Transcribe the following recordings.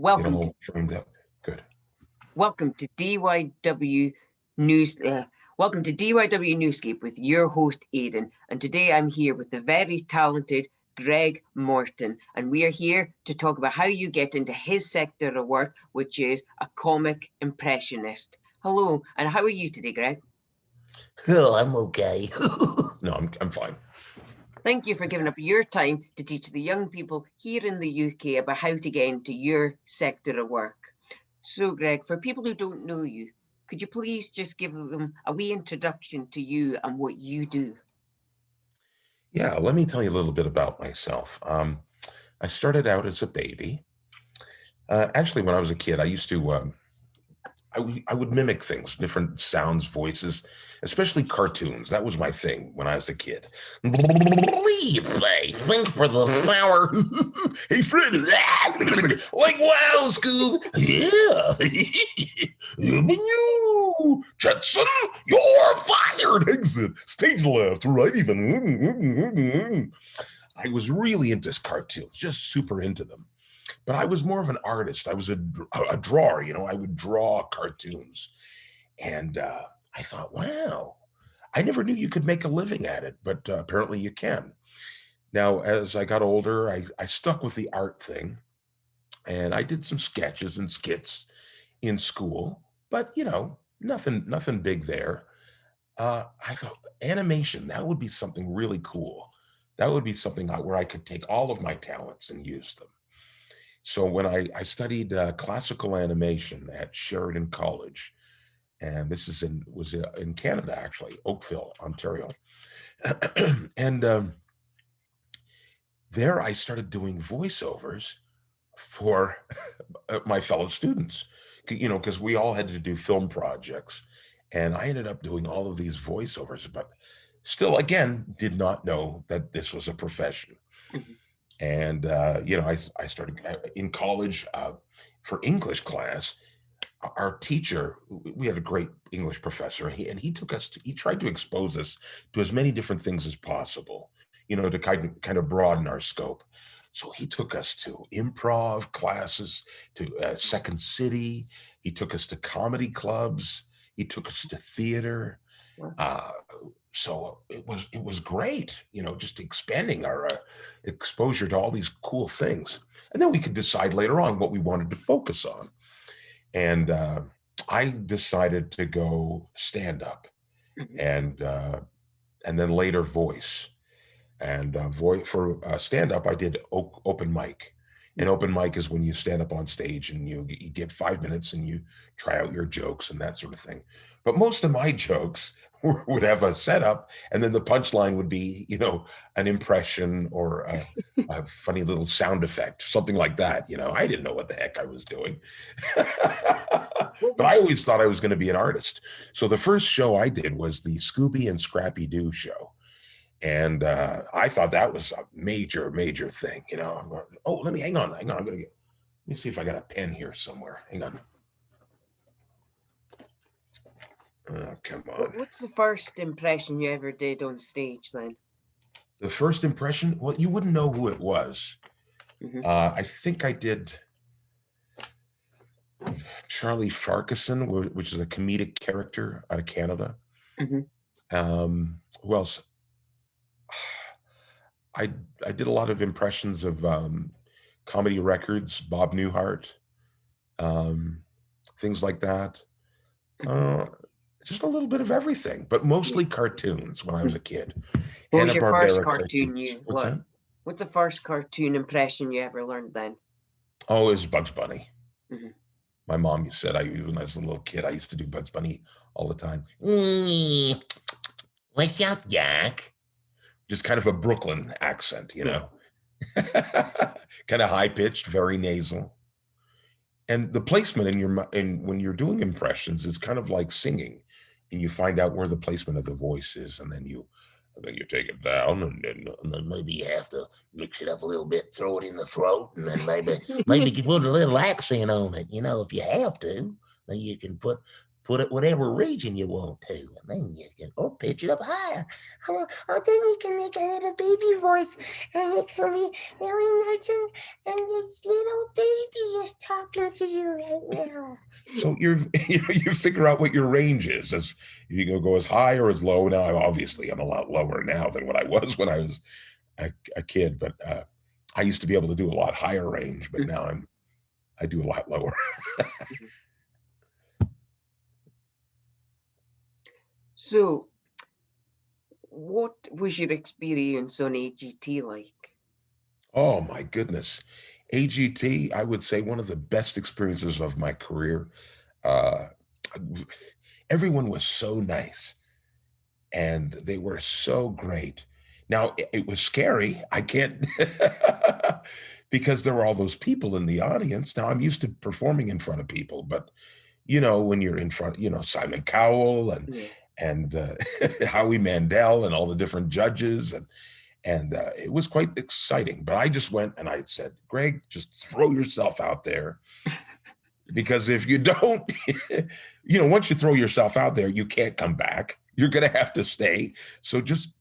Get them all framed up. Good. Welcome to DYW News. Welcome to DYW Newsscape with your host Aidan, and today I'm here with the very talented Greg Morton, and we are here to talk about how you get into his sector of work, which is a comic impressionist. Hello, and how are you today, Greg? Oh, I'm okay. No, I'm fine. Thank you for giving up your time to teach the young people here in the UK about how to get into your sector of work. So, Greg, for people who don't know you, could you please just give them a wee introduction to you and what you do? Yeah, let me tell you a little bit about myself. I started out as a baby. Actually, when I was a kid, I used to I would mimic things, different sounds, voices, especially cartoons. That was my thing when I was a kid. Leave, play, think for the flower. Hey, Fred, Like, wow, Scoob. Yeah. Jetson, you're fired. Exit. Stage left, right even. I was really into cartoons, just super into them. But I was more of an artist. I was a drawer, I would draw cartoons. And I thought, wow, I never knew you could make a living at it, but apparently you can. Now, as I got older, I stuck with the art thing, and I did some sketches and skits in school, but nothing big there. I thought animation, that would be something really cool. That would be something where I could take all of my talents and use them. So when I studied classical animation at Sheridan College, and this was in Canada, actually, Oakville, Ontario, and there I started doing voiceovers for my fellow students, because we all had to do film projects, and I ended up doing all of these voiceovers, but still, again, did not know that this was a profession. Mhm. And I started in college for English class. Our teacher, we had a great English professor, and he tried to expose us to as many different things as possible, to kind of broaden our scope. So he took us to improv classes, to Second City. He took us to comedy clubs. He took us to theater. Wow. So it was great, just expanding our exposure to all these cool things. And then we could decide later on what we wanted to focus on. And I decided to go stand up, Mhm. and then later voice. And for stand up, I did open mic. And open mic is when you stand up on stage and you get 5 minutes and you try out your jokes and that sort of thing. But most of my jokes would have a setup, and then the punchline would be, an impression or a funny little sound effect, something like that. I didn't know what the heck I was doing. But I always thought I was going to be an artist. So the first show I did was the Scooby and Scrappy Doo show. And I thought that was a major, major thing. I'm going, oh, let me hang on. I'm going to let me see if I got a pen here somewhere. Hang on. Oh, come on. What's the first impression you ever did on stage then? The first impression? Well, you wouldn't know who it was. Mhm. I think I did Charlie Farquharson, which is a comedic character out of Canada. Mhm. Who else? I did a lot of impressions of comedy records, Bob Newhart, things like that. Uh, just a little bit of everything, but mostly cartoons when I was a kid. What was your first Hanna-Barbera cartoon cartoons. you What's that? learned? What's the first cartoon impression you ever learned then? Oh, it was Bugs Bunny. Mhm. My mom said when I was a little kid, I used to do Bugs Bunny all the time. What's up, Jack? Just kind of a Brooklyn accent, kind of high pitched, very nasal. And the placement when you're doing impressions is kind of like singing, and you find out where the placement of the voice is, and then you take it down, And then maybe you have to mix it up a little bit, throw it in the throat, and then maybe you put a little accent on it. If you have to, then you can put it whatever region you want to, and then you can pitch it up higher. Or then you can make a little baby voice, and it can be really nice, and this little baby is talking talking to you right now. So you figure out what your range is. As you can go as high or as low. Now, I'm a lot lower now than what I was when I was a kid, but I used to be able to do a lot higher range, but now I do a lot lower. So, what was your experience on AGT like? Oh my goodness. AGT, I would say one of the best experiences of my career. Uh, Everyone was so nice and they were so great. Now, it was scary. I can't, because there were all those people in the audience. Now, I'm used to performing in front of people, but when you're in front, Simon Cowell and Howie Mandel and all the different judges, and it was quite exciting. But I just went and I said, Greg, just throw yourself out there. Because if you don't, once you throw yourself out there, you can't come back. You're going to have to stay. So just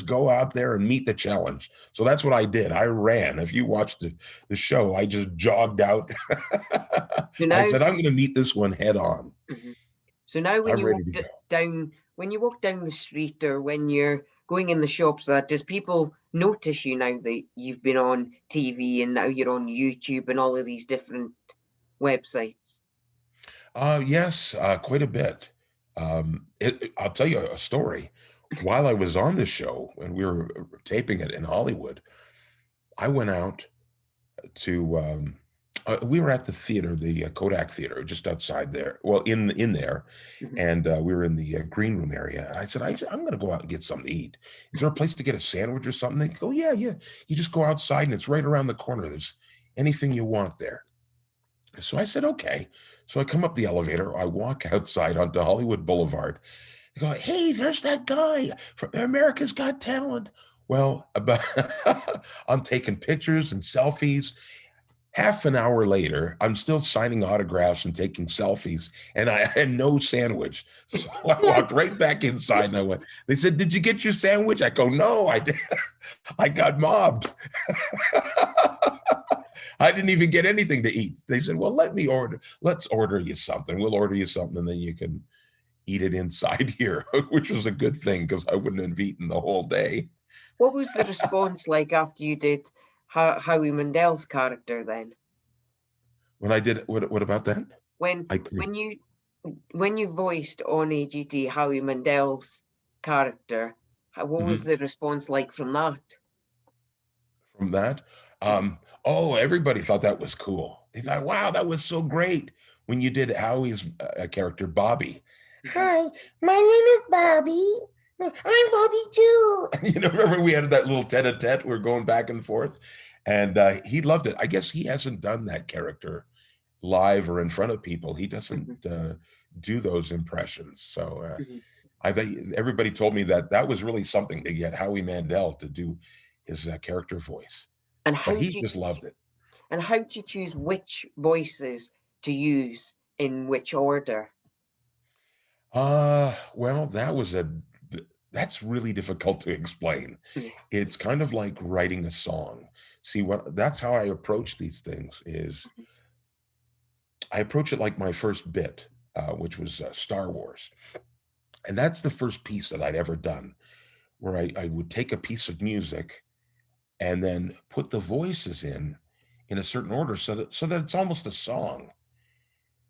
go out there and meet the challenge. So that's what I did. I ran. If you watched the show, I just jogged out. I said, I'm going to meet this one head on. Mm-hmm. So now when you walk down the street or when you're going in the shops, does people notice you now that you've been on TV and now you're on YouTube and all of these different websites? Yes, quite a bit. I'll tell you a story. While I was on the show and we were taping it in Hollywood, I went out to we were at the theater, the Kodak Theater, just outside there. Well, in there, and we were in the green room area. And I said, I'm going to go out and get something to eat. Is there a place to get a sandwich or something? They go, yeah. You just go outside and it's right around the corner. There's anything you want there. So I said, okay. So I come up the elevator. I walk outside onto Hollywood Boulevard. I go, hey, there's that guy from America's Got Talent. Well, I'm taking pictures and selfies. Half an hour later, I'm still signing autographs and taking selfies, and I had no sandwich. So I walked right back inside, and I went. They said, "Did you get your sandwich?" I go, "No, I did. I got mobbed. I didn't even get anything to eat." They said, "Well, let's order you something. We'll order you something, and then you can eat it inside here," which was a good thing because I wouldn't have eaten the whole day. What was the response like after you did Howie Mandel's character then? When I did, what about that? When you voiced on AGT Howie Mandel's character, what was the response like from that? From that? Everybody thought that was cool. They thought, wow, that was so great when you did Howie's character, Bobby. Hi, my name is Bobby. I'm Bobby too. Remember we had that little tete-a-tete, we're going back and forth, and he loved it. I guess he hasn't done that character live or in front of people. He doesn't do those impressions. So I bet everybody told me that was really something to get Howie Mandel to do his character voice. And he just loved it. And how do you choose which voices to use in which order? Well, that's really difficult to explain. Yes. It's kind of like writing a song. See, that's how I approach these things is I approach it like my first bit, which was Star Wars. And that's the first piece that I'd ever done where I would take a piece of music and then put the voices in a certain order so that it's almost a song.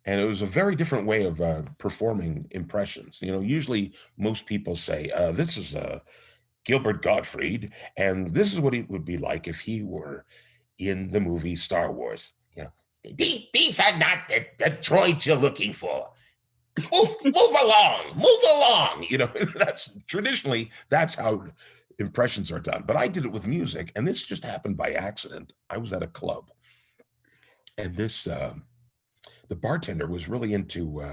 And it was a very different way of performing impressions. Usually most people say, this is Gilbert Gottfried, and this is what it would be like if he were in the movie Star Wars. These are not the droids you're looking for. Move along. That's how impressions are done. But I did it with music, and this just happened by accident. I was at a club, and this the bartender was really into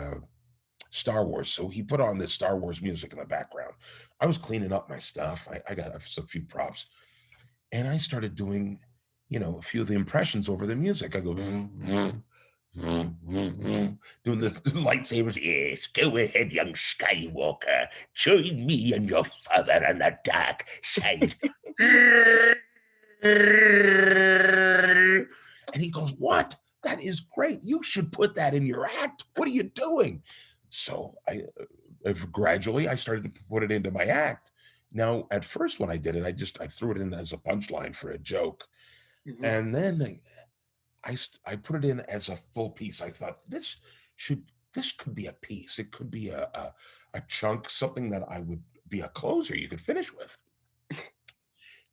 Star Wars, so he put on this Star Wars music in the background. I was cleaning up my stuff. I got a few props, and I started doing, a few of the impressions over the music. I go doing the lightsabers. Yes, go ahead, young Skywalker. Join me and your father on the dark side. And he goes, "What? that is great. You should put that in your act. What are you doing? So gradually I started to put it into my act. Now, at first when I did it, I threw it in as a punchline for a joke. Mhm. And then I put it in as a full piece. I thought this could be a piece. It could be a chunk, something that I would be a closer you could finish with.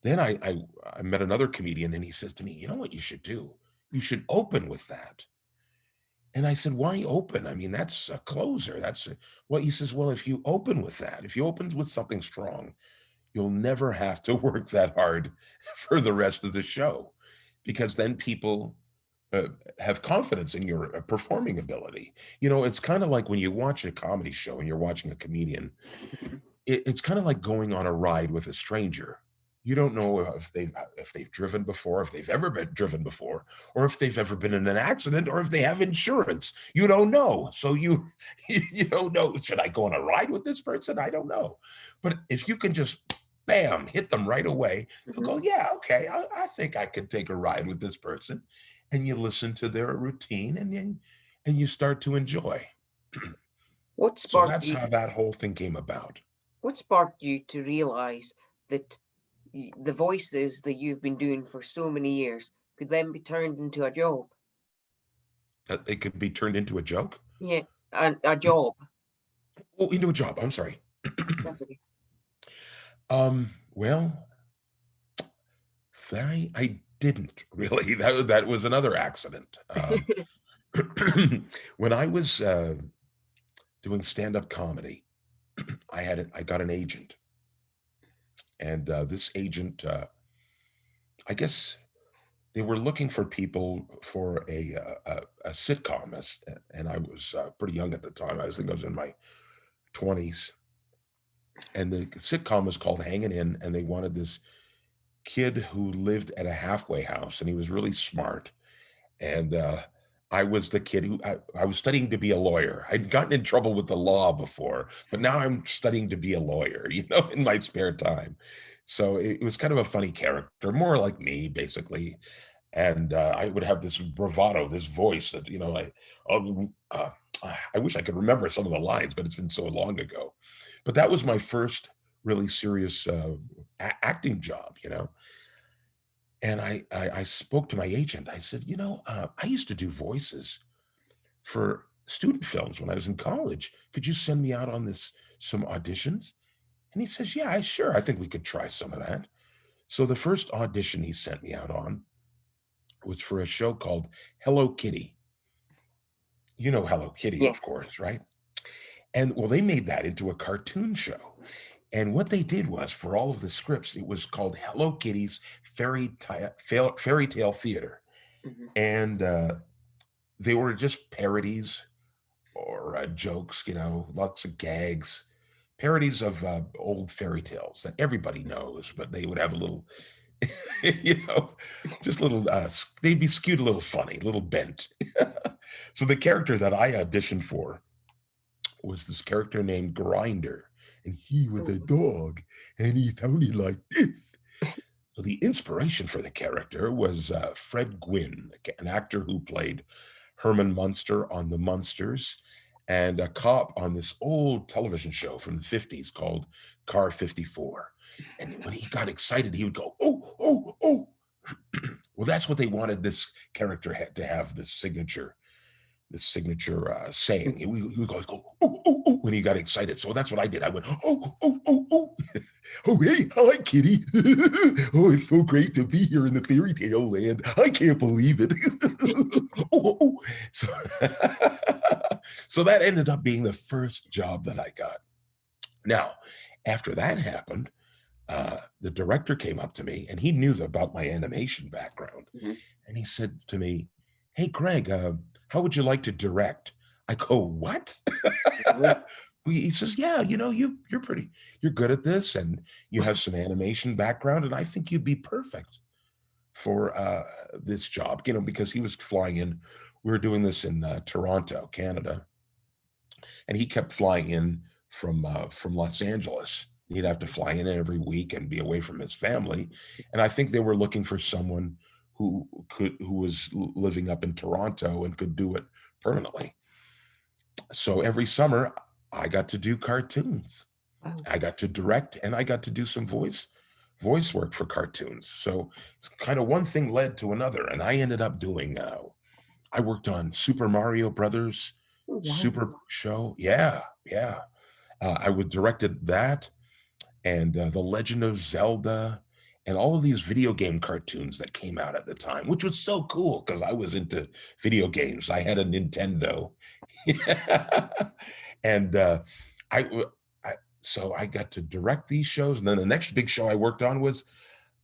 Then I met another comedian and he says to me, you know what you should do? You should open with that. And I said, why open? I mean, that's a closer. Well, he says, well, if you open with that, if you open with something strong, you'll never have to work that hard for the rest of the show, because then people have confidence in your performing ability. You know, it's kind of like when you watch a comedy show and you're watching a comedian, it's kind of like going on a ride with a stranger. You don't know if they've driven before, if they've ever been driven before, or if they've ever been in an accident, or if they have insurance. You don't know. So you don't know. Should I go on a ride with this person? I don't know. But if you can just bam, hit them right away, they'll go, yeah, okay, I think I could take a ride with this person. And you listen to their routine and you start to enjoy. What So sparked that's you? how that whole thing came about. What sparked you to realize that the voices that you've been doing for so many years could then be turned into a job? That it could be turned into a joke? Yeah, a job. Oh, into a job. I'm sorry. That's okay. Well, I didn't really. That was another accident. When I was doing stand-up comedy, I got an agent, and this agent, I guess they were looking for people for a sitcom, and I was pretty young at the time. I think I was in my 20s, and the sitcom was called Hanging In, and they wanted this kid who lived at a halfway house, and he was really smart. And I was the kid who I was studying to be a lawyer. I'd gotten in trouble with the law before, but now I'm studying to be a lawyer, in my spare time. So it was kind of a funny character, more like me, basically. And I would have this bravado, this voice that, I wish I could remember some of the lines, but it's been so long ago. But that was my first really serious acting job, And I spoke to my agent. I said, I used to do voices for student films when I was in college. Could you send me out on some auditions? And he says, yeah, sure. I think we could try some of that. So the first audition he sent me out on was for a show called Hello Kitty. You know Hello Kitty, Yes. of course, right? And well, they made that into a cartoon show. And what they did was, for all of the scripts, it was called Hello Kitty's Fairy Tale Theater. And they were just parodies or jokes, lots of gags, parodies of old fairy tales that everybody knows, but they would have a little, just little, they'd be skewed a little funny, a little bent. So the character that I auditioned for was this character named Grinder. And he was a dog, and he sounded like this. So the inspiration for the character was Fred Gwynne, an actor who played Herman Munster on The Munsters, and a cop on this old television show from the 50s called Car 54. And when he got excited, he would go, oh, oh, oh. Well, that's what they wanted this character to have, this signature saying. He would go, oh, oh, oh, when he got excited. So that's what I did. I went, oh, oh, oh, oh. Oh, hey, hi, Kitty. Oh, it's so great to be here in the fairy tale land. I can't believe it. Oh, oh, oh. So that ended up being the first job that I got. Now, after that happened, the director came up to me, and he knew about my animation background. And he said to me, hey, Greg, how would you like to direct? I go, what? He says, yeah, you're good at this, and you have some animation background, and I think you'd be perfect for this job, because he was flying in. We were doing this in Toronto, Canada, and he kept flying in from Los Angeles. He'd have to fly in every week and be away from his family. And I think they were looking for someone who was living up in Toronto and could do it permanently. So every summer I got to do cartoons. Wow. I got to direct, and I got to do some voice work for cartoons. So kind of one thing led to another, and I ended up doing I worked on Super Mario Brothers Oh, wow. Super Show. Yeah. I would directed that, and The Legend of Zelda, and all of these video game cartoons that came out at the time, which was so cool because I was into video games. I had a Nintendo. And so I got to direct these shows. And then the next big show I worked on was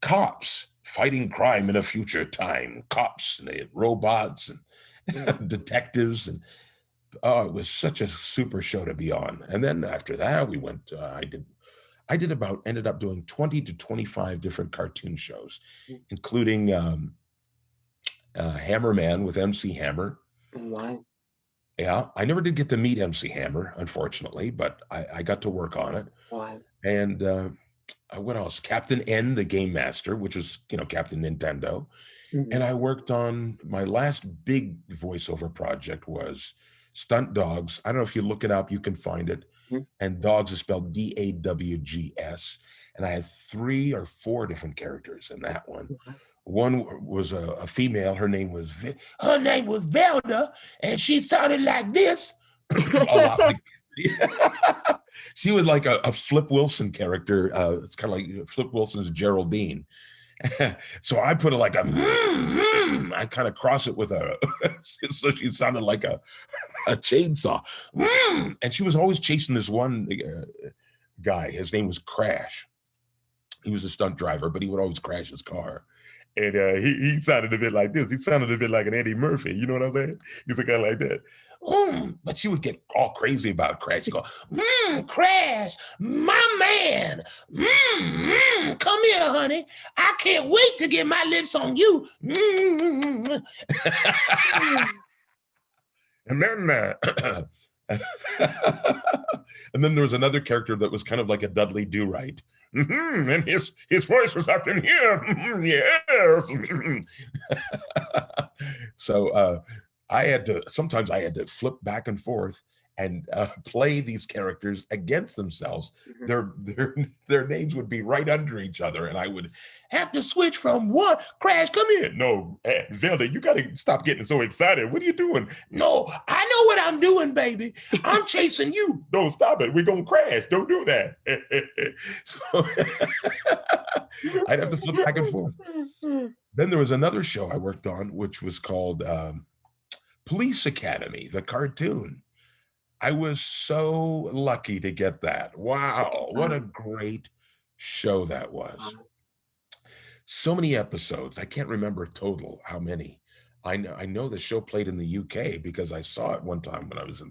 Cops, fighting crime in a future time. Cops, and they had robots and detectives. And oh, it was such a super show to be on. And then after that, we went, ended up doing 20 to 25 different cartoon shows, including Hammerman with MC Hammer. Wow. Yeah, I never did get to meet MC Hammer, unfortunately, but I got to work on it. Wow. And what else? Captain N, the Game Master, which was, Captain Nintendo. And I worked on my last big voiceover project was Stunt Dogs. I don't know if you look it up, you can find it. And Dogs is spelled DAWGS. And I had 3 or 4 different characters in that one. One was a female. Her name was Velda, and she sounded like this. A lot like, she was like a Flip Wilson character. It's kind of like Flip Wilson's Geraldine. So I put it like I kind of cross it with so she sounded like a chainsaw. And she was always chasing this one guy. His name was Crash. He was a stunt driver, but he would always crash his car. And he sounded a bit like this. He sounded a bit like an Eddie Murphy. You know what I'm saying? He's a guy like that. But she would get all crazy about Crash. She'd go, Crash, my man. Come here, honey. I can't wait to get my lips on you. And then and then there was another character that was kind of like a Dudley Do-Right. And his voice was up in here. Yes. So sometimes I had to flip back and forth and play these characters against themselves. Their names would be right under each other, and I would have to switch from one. Crash, come here. No, Velda, you got to stop getting so excited. What are you doing? No, I know what I'm doing, baby. I'm chasing you. No, stop it. We're going to crash. Don't do that. So I'd have to flip back and forth. Then there was another show I worked on, which was called Police Academy, the cartoon. I was so lucky to get that. Wow, what a great show that was. So many episodes. I can't remember total how many. I know the show played in the UK because I saw it one time when I was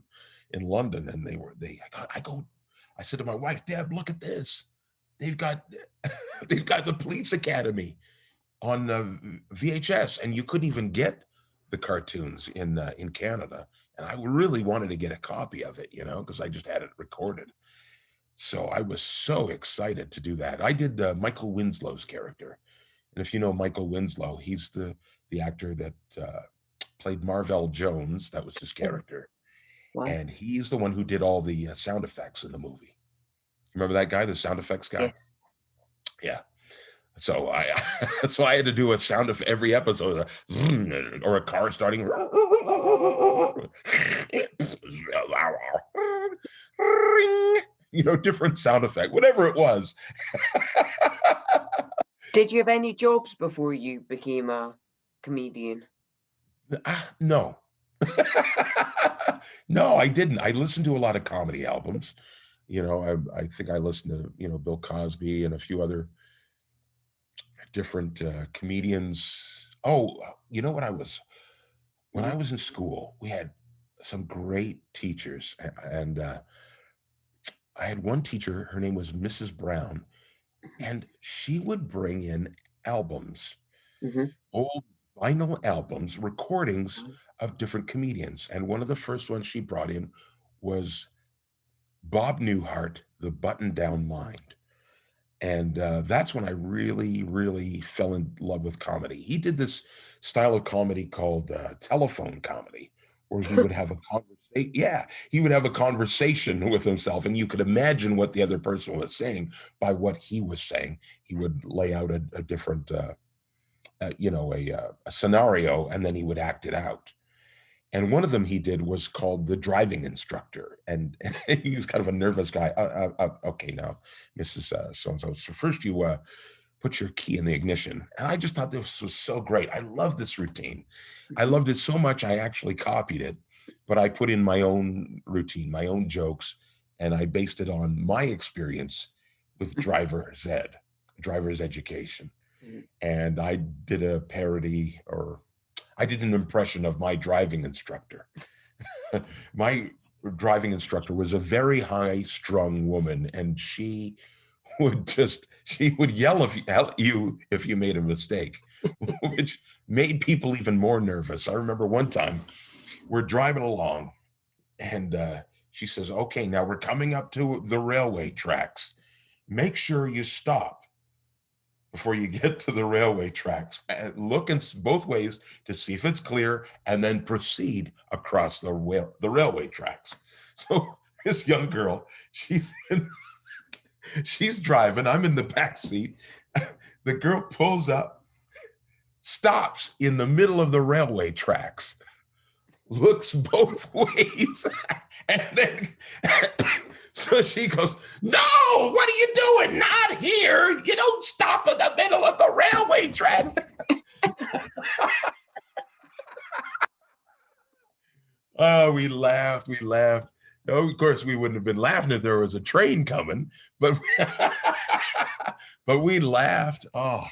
in London, and I said to my wife, Deb, look at this. They've got the Police Academy on VHS, and you couldn't even get the cartoons in Canada. And I really wanted to get a copy of it, because I just had it recorded. So I was so excited to do that. I did Michael Winslow's character. And if you know Michael Winslow, he's the actor that played Marvell Jones. That was his character. Wow. And he's the one who did all the sound effects in the movie. Remember that guy, the sound effects guy? Yes. Yeah. So I had to do a sound of every episode, or a car starting, different sound effect, whatever it was. Did you have any jobs before you became a comedian? No. No, I didn't. I listened to a lot of comedy albums. I think I listened to, Bill Cosby and a few other different comedians. Oh, when I was in school, we had some great teachers, and I had one teacher. Her name was Mrs. Brown, and she would bring in albums, old vinyl albums, recordings of different comedians. And one of the first ones she brought in was Bob Newhart, The Button Down Mind. And that's when I really, really fell in love with comedy. He did this style of comedy called telephone comedy, where he would have a conversation. Yeah, he would have a conversation with himself, and you could imagine what the other person was saying by what he was saying. He would lay out a different, a scenario, and then he would act it out. And one of them he did was called The Driving Instructor. And he was kind of a nervous guy. Okay, now, Mrs. So-and-so. So first you put your key in the ignition. And I just thought this was so great. I love this routine. I loved it so much, I actually copied it. But I put in my own routine, my own jokes, and I based it on my experience with driver's education. And I did a parody, or I did an impression of my driving instructor. My driving instructor was a very high-strung woman, and she would yell at you if you made a mistake, which made people even more nervous. I remember one time we're driving along, and she says, "Okay, now we're coming up to the railway tracks. Make sure you stop before you get to the railway tracks, and look in both ways to see if it's clear, and then proceed across the railway tracks." So this young girl, she's driving, I'm in the back seat. The girl pulls up, stops in the middle of the railway tracks, looks both ways, and then so she goes, "No, what are you doing? Not here. You don't stop in the middle of the railway track." Oh, we laughed. Oh, of course, we wouldn't have been laughing if there was a train coming, but but we laughed. Oh.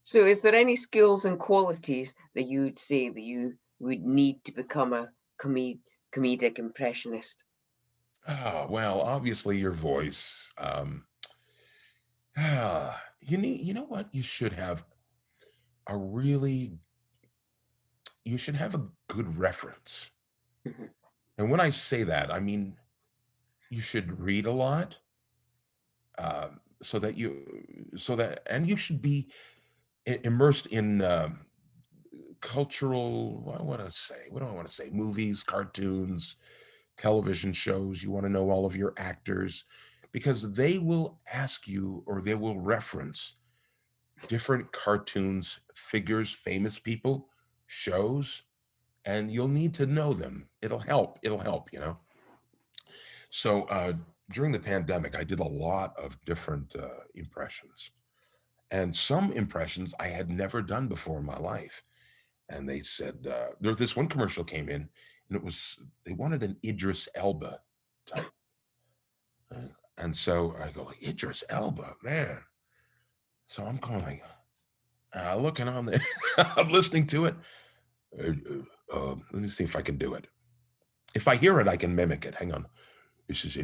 So is there any skills and qualities that you would say that you would need to become a comedic impressionist? Oh, well, obviously your voice. You know what? You should have a good reference. Mhm. And when I say that, I mean, you should read a lot, and you should be immersed in cultural, what do I want to say? Movies, cartoons, television shows. You want to know all of your actors, because they will ask you, or they will reference different cartoons, figures, famous people, shows, and you'll need to know them. It'll help, So during the pandemic, I did a lot of different impressions, and some impressions I had never done before in my life. And they said, there's this one commercial came in, and they wanted an Idris Elba type. And so I go, like, Idris Elba, man. So I'm going, looking on the, I'm listening to it. Let me see if I can do it. If I hear it, I can mimic it. Hang on. This is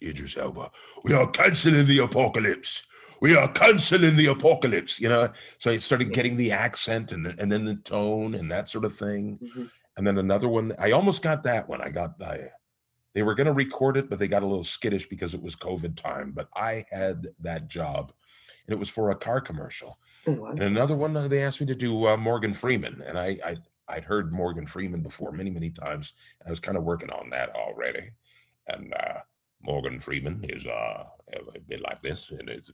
Idris Elba. We are canceling the apocalypse. We are canceling the apocalypse. So I started getting the accent and then the tone and that sort of thing. Mm-hmm. And then another one. I almost got that one. They were going to record it, but they got a little skittish because it was COVID time. But I had that job, and it was for a car commercial. Oh, wow. And another one, they asked me to do Morgan Freeman, and I'd heard Morgan Freeman before many times. I was kind of working on that already. And Morgan Freeman is a bit like this, and his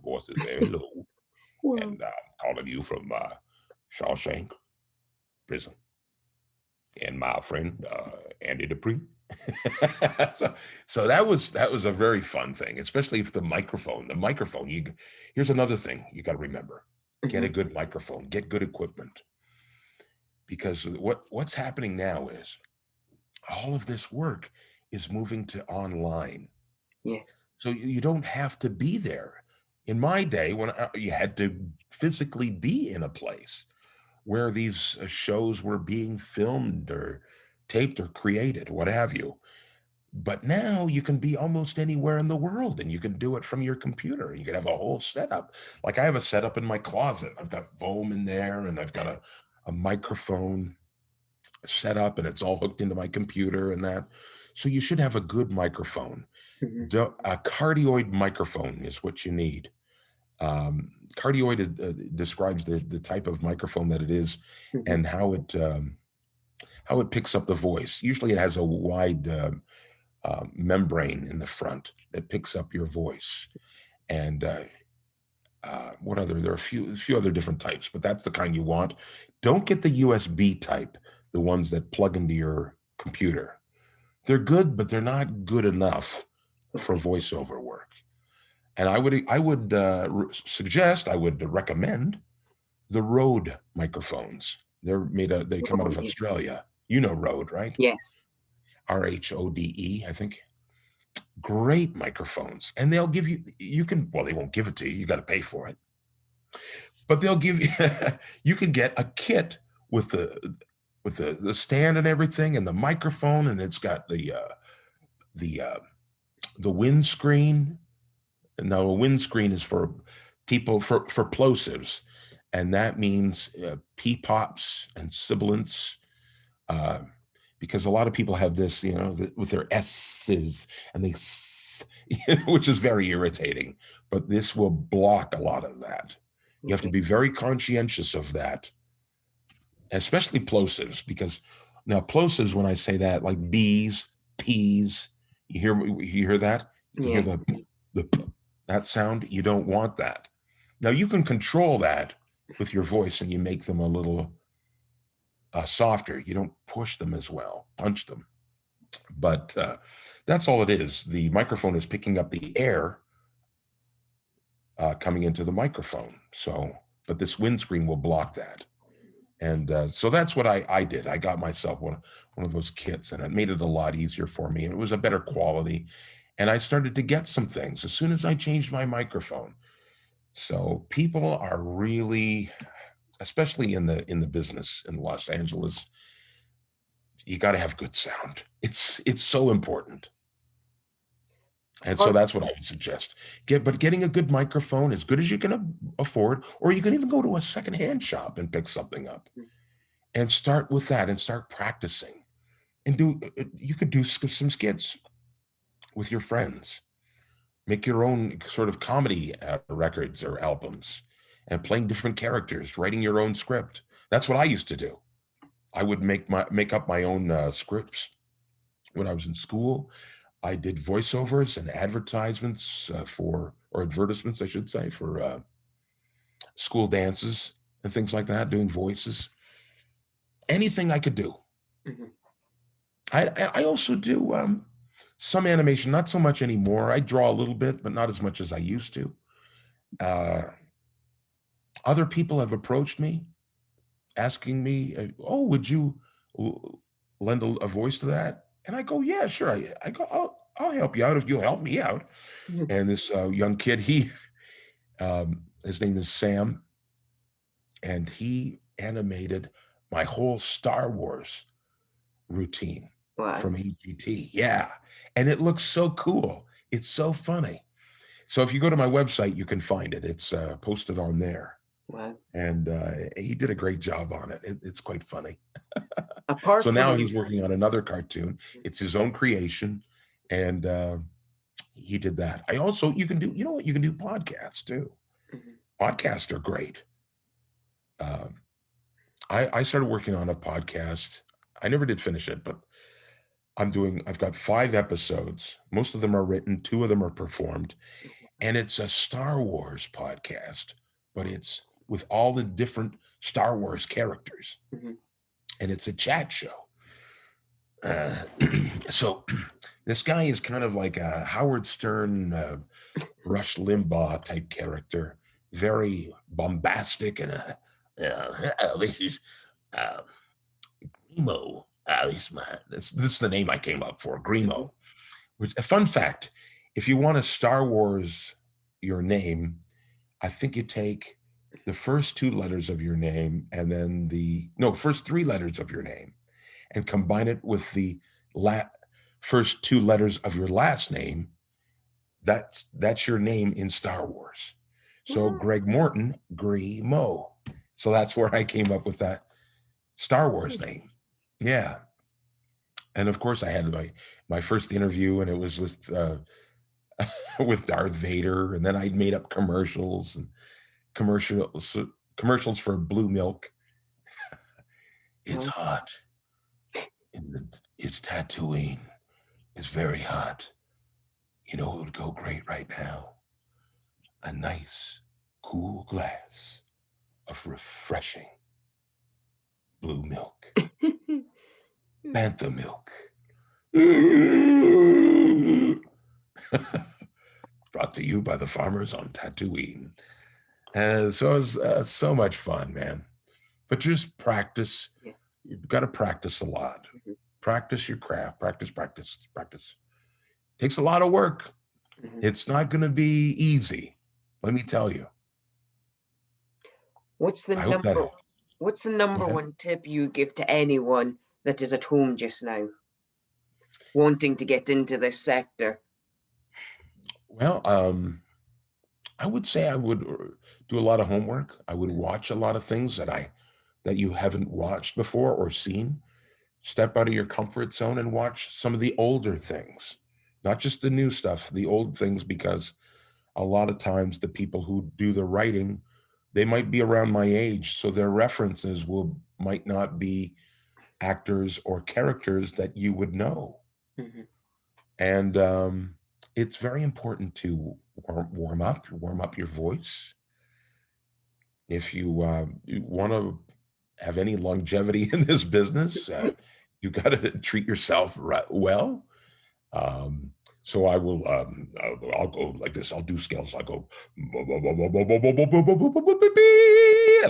voice is very low. Wow. And calling you from Shawshank prison, and my friend Andy Dupree. so that was a very fun thing, especially if the microphone. Here's another thing you got to remember: get a good microphone, get good equipment, because what's happening now is all of this work is moving to online. Yes. So you don't have to be there. In my day, when you had to physically be in a place where these shows were being filmed or taped or created, what have you. But now you can be almost anywhere in the world, and you can do it from your computer. You can have a whole setup. Like I have a setup in my closet. I've got foam in there, and I've got a microphone set up, and it's all hooked into my computer and that. So you should have a good microphone. A cardioid microphone is what you need. Cardioid describes the type of microphone that it is and how it picks up the voice. Usually it has a wide membrane in the front that picks up your voice. And what other? There are a few other different types, but that's the kind you want. Don't get the USB type, the ones that plug into your computer. They're good, but they're not good enough for voiceover work. And I would suggest, I would recommend the Rode microphones. They come out of Australia. You know Rode, right? Yes. RHODE, I think. Great microphones. And they'll give you, they won't give it to you. You got to pay for it. But they'll give you, you can get a kit with the stand and everything and the microphone, and it's got the windscreen. Now a windscreen is for people, for plosives, and that means P-pops and sibilants, because a lot of people have this, with their S's and they, which is very irritating, but this will block a lot of that. You have to be very conscientious of that, especially plosives, because now plosives, when I say that, like B's, P's, you hear that? You hear that sound? You don't want that. Now you can control that with your voice and you make them a little softer. You don't push them as well, punch them. But that's all it is. The microphone is picking up the air coming into the microphone. But this windscreen will block that. And so that's what I did. I got myself one of those kits, and it made it a lot easier for me. And it was a better quality. And I started to get some things as soon as I changed my microphone. So people are really, especially in the business in Los Angeles, you got to have good sound. It's so important. And so that's what I would suggest. Getting a good microphone, as good as you can afford, or you can even go to a secondhand shop and pick something up and start with that and start practicing. And you could do some skits with your friends. Make your own sort of comedy records or albums and playing different characters, writing your own script. That's what I used to do. I would make up my own scripts when I was in school. I did voiceovers and advertisements or advertisements, I should say, for school dances and things like that, doing voices. Anything I could do. I also do some animation, not so much anymore. I draw a little bit, but not as much as I used to. Other people have approached me, asking me, "Oh, would you lend a voice to that?" And I go, "Yeah, sure." I go, I'll help you out if you'll help me out. And this young kid, his name is Sam, and he animated my whole Star Wars routine from AGT. Yeah. And it looks so cool. It's so funny. So if you go to my website, you can find it. It's posted on there. Wow. And he did a great job on it. It's quite funny. So now he's working on another cartoon. It's his own creation. And he did that. You can do podcasts too. Podcasts are great. I started working on a podcast. I never did finish it, but I've got 5 episodes. Most of them are written, 2 of them are performed. And it's a Star Wars podcast, but it's with all the different Star Wars characters. And it's a chat show. So this guy is kind of like a Howard Stern, Rush Limbaugh type character, very bombastic and this is Grimo. This is the name I came up for, Grimo. Which, a fun fact, if you want to Star Wars your name, I think you take the first 2 letters of your name and then first 3 letters of your name and combine it with the first 2 letters of your last name. That's your name in Star Wars. So Greg Morton, Grimo. So that's where I came up with that Star Wars name. Yeah. And of course, I had my first interview, and it was with with Darth Vader, and then I'd made up commercials and commercials for blue milk. It's hot. It's Tatooine. It's very hot. You know, it would go great right now. A nice, cool glass of refreshing blue milk. Bantha milk. Brought to you by the farmers on Tatooine. And so it was so much fun, man. But just practice. Yeah. You've got to practice a lot. Mm-hmm. Practice your craft. Practice. Takes a lot of work. Mm-hmm. It's not going to be easy. Let me tell you. What's the number one tip you give to anyone that is at home just now, wanting to get into this sector? Well, I would say I would do a lot of homework. I would watch a lot of things that you haven't watched before or seen. Step out of your comfort zone and watch some of the older things, not just the new stuff, the old things, because a lot of times the people who do the writing, they might be around my age, so their references might not be actors or characters that you would know. Mm-hmm. And it's very important to warm up your voice. If you want to have any longevity in this business, you got to treat yourself well. So I will, I'll go like this. I'll do scales. I'll go, and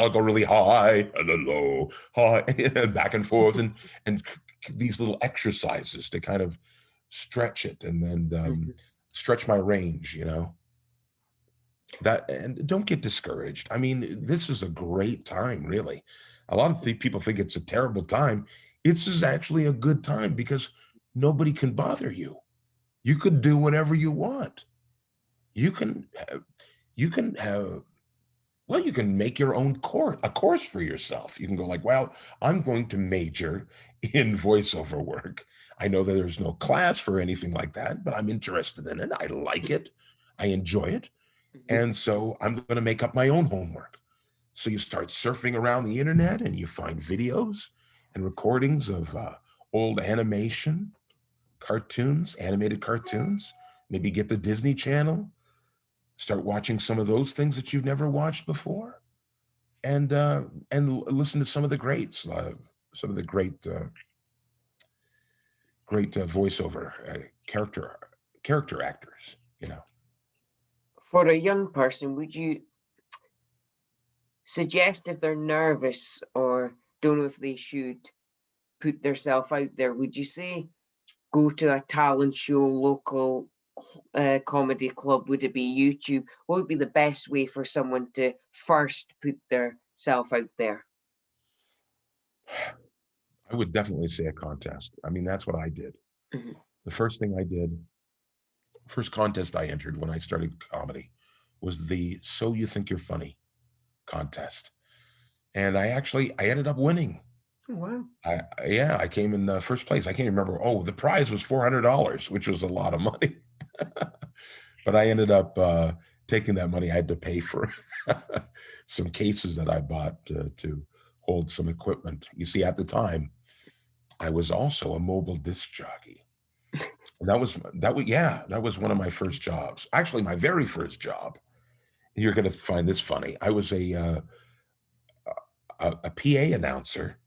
I'll go really high and then low, high, and back and forth, and these little exercises to kind of stretch it and then stretch my range, you know. And don't get discouraged. I mean, this is a great time, really. A lot of people think it's a terrible time. This is actually a good time because nobody can bother you. You could do whatever you want. You can make your own a course for yourself. You can go like, well, I'm going to major in voiceover work. I know that there's no class for anything like that, but I'm interested in it. I like it. I enjoy it. And so I'm going to make up my own homework. So you start surfing around the internet and you find videos and recordings of old animation, animated cartoons, maybe get the Disney Channel, start watching some of those things that you've never watched before, and listen to some of the greats, some of the great voiceover character actors, you know. For a young person, would you suggest, if they're nervous or don't know if they should put themselves out there, would you say go to a talent show, local comedy club? Would it be YouTube? What would be the best way for someone to first put their self out there? I would definitely say a contest. I mean, that's what I did. Mm-hmm. The first contest I entered when I started comedy was the So You Think You're Funny contest. And I ended up winning. Oh, wow. I came in first place. I can't remember. Oh, the prize was $400, which was a lot of money. But I ended up taking that money. I had to pay for some cases that I bought to hold some equipment. You see, at the time, I was also a mobile disc jockey. And that was one of my first jobs. Actually, my very first job. You're going to find this funny. I was a PA announcer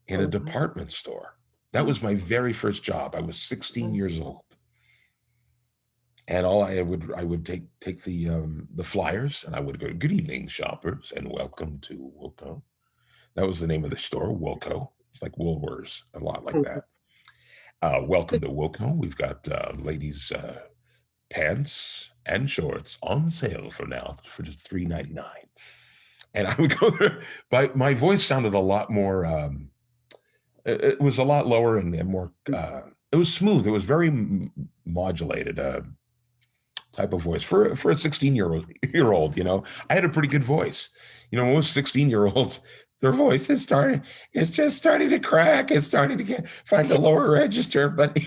in a department store. That was my very first job. I was 16 years old. And I would take the flyers, and I would go, "Good evening, shoppers, and welcome to Wilco." That was the name of the store, Wilco. It's like Woolworths, a lot like that. Welcome to Wilco. We've got ladies' pants and shorts on sale for just $3.99. And I would go there, but my voice sounded a lot more. It was a lot lower and more. It was smooth. It was very modulated type of voice for a 16-year-old. You know, I had a pretty good voice. You know, most 16-year-olds, their voice is just starting to crack. It's starting to find a lower register, but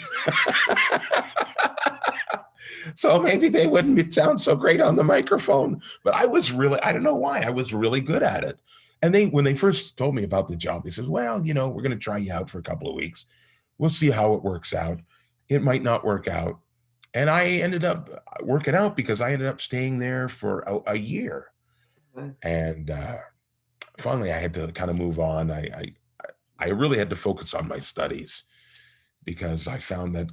so maybe they wouldn't sound so great on the microphone. But I don't know why, I was really good at it. And when they first told me about the job, they said, well, we're going to try you out for a couple of weeks. We'll see how it works out. It might not work out. And I ended up working out because I ended up staying there for a year. And finally, I had to kind of move on. I really had to focus on my studies because I found that,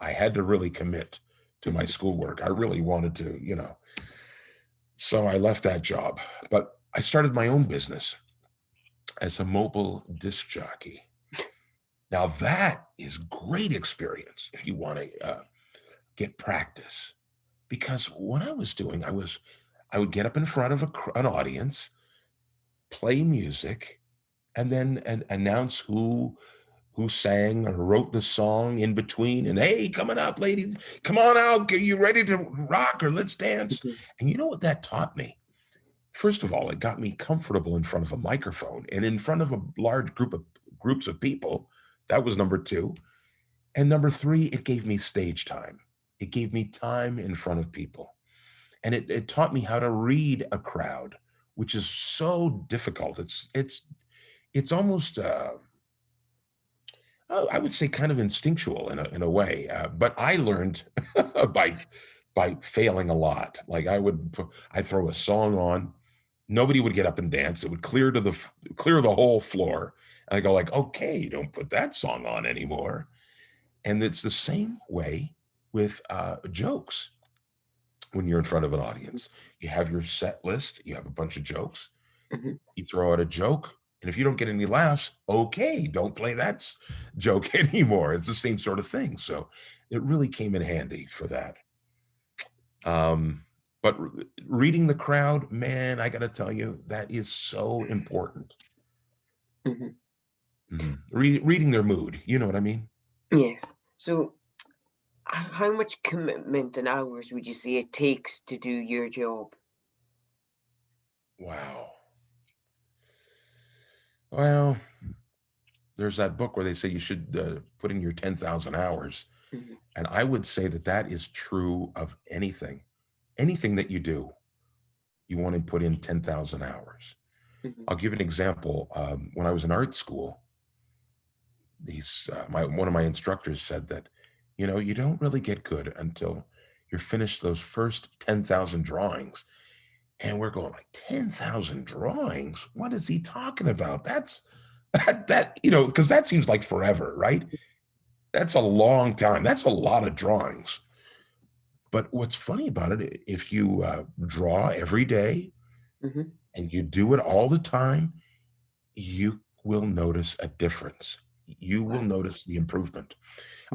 I had to really commit to my schoolwork. I really wanted to, so I left that job. But I started my own business as a mobile disc jockey. Now that is great experience if you want to get practice, because what I was doing, I would get up in front of an audience, play music, and then announce who sang or wrote the song in between. And hey, coming up, ladies, come on out. Are you ready to rock or let's dance? And you know what that taught me? First of all, it got me comfortable in front of a microphone and in front of a large groups of people. That was number two. And number three, it gave me stage time. It gave me time in front of people. And it taught me how to read a crowd, which is so difficult. It's almost, I would say kind of instinctual in a way. But I learned by failing a lot. Like I'd throw a song on, nobody would get up and dance. It would clear the whole floor. And I go like, okay, don't put that song on anymore. And it's the same way with jokes. When you're in front of an audience, you have your set list, you have a bunch of jokes, you throw out a joke, and if you don't get any laughs, okay, don't play that joke anymore. It's the same sort of thing. So it really came in handy for that. But reading the crowd, man, I got to tell you, that is so important. Reading their mood, you know what I mean? Yes. So how much commitment and hours would you say it takes to do your job? Wow. Well, there's that book where they say you should put in your 10,000 hours. And I would say that is true of anything. Anything that you do, you want to put in 10,000 hours. I'll give an example. When I was in art school, one of my instructors said that, you don't really get good until you're finished those first 10,000 drawings. And we're going like 10,000 drawings? What is he talking about? That's because that seems like forever, right? That's a long time. That's a lot of drawings. But what's funny about it, if you draw every day and you do it all the time, you will notice a difference. You will notice the improvement.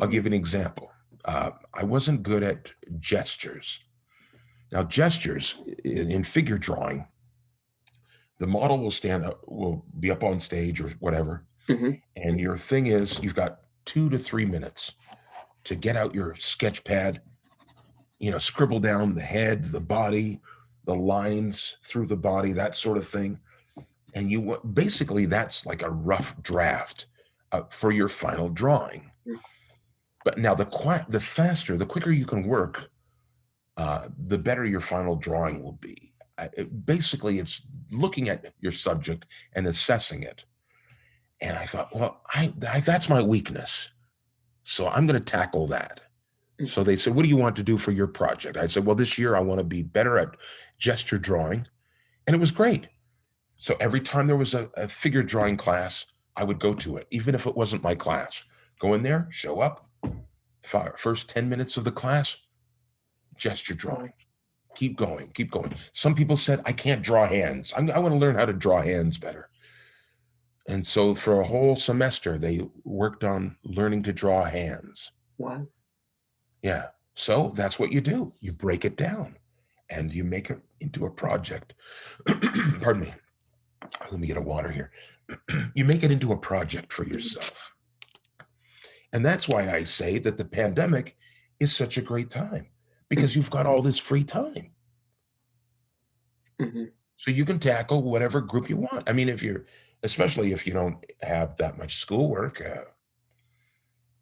I'll give you an example. I wasn't good at gestures. Now, gestures in figure drawing, the model will be up on stage or whatever. And your thing is, you've got 2 to 3 minutes to get out your sketch pad, scribble down the head, the body, the lines through the body, that sort of thing. And basically that's like a rough draft for your final drawing. But now the quicker you can work, the better your final drawing will be. Basically, it's looking at your subject and assessing it. And I thought, well, that's my weakness. So I'm going to tackle that. So they said, what do you want to do for your project? I said, well, this year I want to be better at gesture drawing. And it was great. So every time there was a figure drawing class, I would go to it, even if it wasn't my class. Go in there, show up, first 10 minutes of the class, gesture drawing. Keep going, keep going. Some people said, I can't draw hands. I want to learn how to draw hands better. And so for a whole semester, they worked on learning to draw hands. Wow. Yeah. So that's what you do. You break it down and you make it into a project. Pardon me. Let me get a water here. You make it into a project for yourself. And that's why I say that the pandemic is such a great time, because you've got all this free time. So you can tackle whatever group you want. I mean, especially if you don't have that much schoolwork.